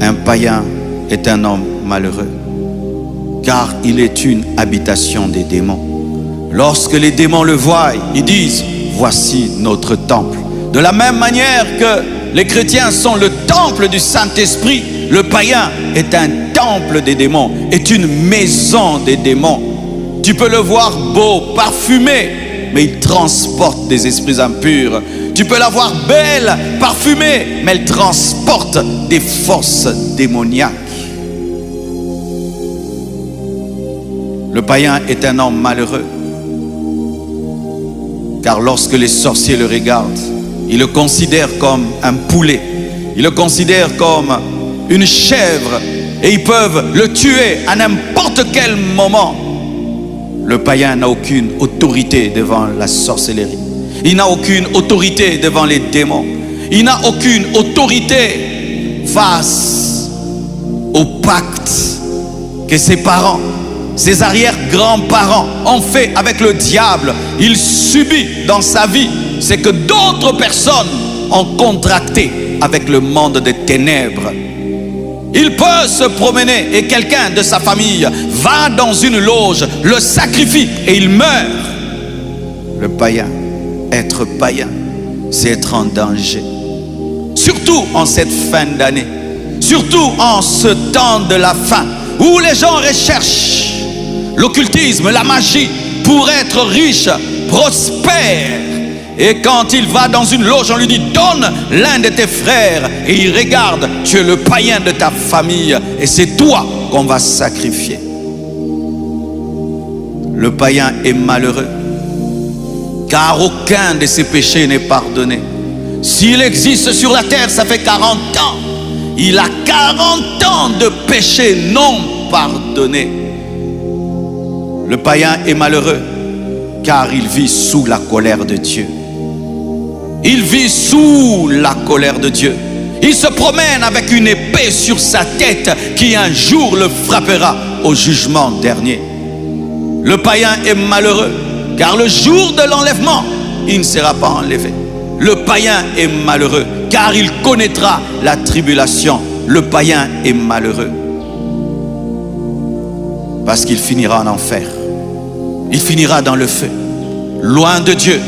Un païen est un homme malheureux, car il est une habitation des démons. Lorsque les démons le voient, ils disent, voici notre temple. De la même manière que les chrétiens sont le temple du Saint-Esprit, le païen est un temple des démons, est une maison des démons. Tu peux le voir beau, parfumé, mais il transporte des esprits impurs. Tu peux la voir belle, parfumée, mais elle transporte des forces démoniaques. Le païen est un homme malheureux, car lorsque les sorciers le regardent, ils le considèrent comme un poulet, ils le considèrent comme une chèvre, et ils peuvent le tuer à n'importe quel moment. Le païen n'a aucune autorité devant la sorcellerie. Il n'a aucune autorité devant les démons. Il n'a aucune autorité face au pacte que ses parents, ses arrière-grands-parents ont fait avec le diable. Il subit dans sa vie ce que d'autres personnes ont contracté avec le monde des ténèbres. Il peut se promener et quelqu'un de sa famille va dans une loge, le sacrifie et il meurt. Le païen, être païen, c'est être en danger. Surtout en cette fin d'année, surtout en ce temps de la fin, où les gens recherchent l'occultisme, la magie, pour être riches, prospères. Et quand il va dans une loge, on lui dit, donne l'un de tes frères. Et il regarde, tu es le païen de ta famille. Et c'est toi qu'on va sacrifier. Le païen est malheureux, car aucun de ses péchés n'est pardonné. S'il existe sur la terre, ça fait 40 ans. Il a 40 ans de péchés non pardonnés. Le païen est malheureux, car il vit sous la colère de Dieu. Il vit sous la colère de Dieu. Il se promène avec une épée sur sa tête qui un jour le frappera au jugement dernier. Le païen est malheureux, car le jour de l'enlèvement, il ne sera pas enlevé. Le païen est malheureux, car il connaîtra la tribulation. Le païen est malheureux, parce qu'il finira en enfer. Il finira dans le feu, loin de Dieu.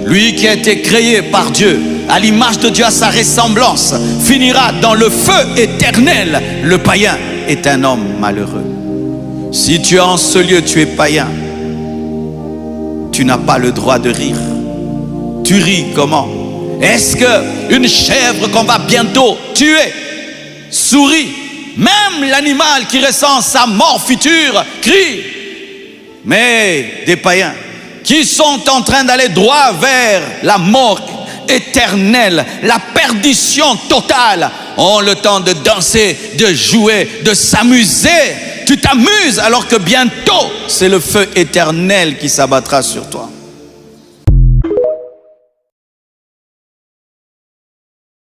Lui qui a été créé par Dieu, à l'image de Dieu, à sa ressemblance, finira dans le feu éternel. Le païen est un homme malheureux. Si tu es en ce lieu, tu es païen. Tu n'as pas le droit de rire. Tu ris comment? Est-ce qu'une chèvre qu'on va bientôt tuer sourit? Même l'animal qui ressent sa mort future crie. Mais des païens qui sont en train d'aller droit vers la mort éternelle, la perdition totale, ont le temps de danser, de jouer, de s'amuser. Tu t'amuses alors que bientôt, c'est le feu éternel qui s'abattra sur toi.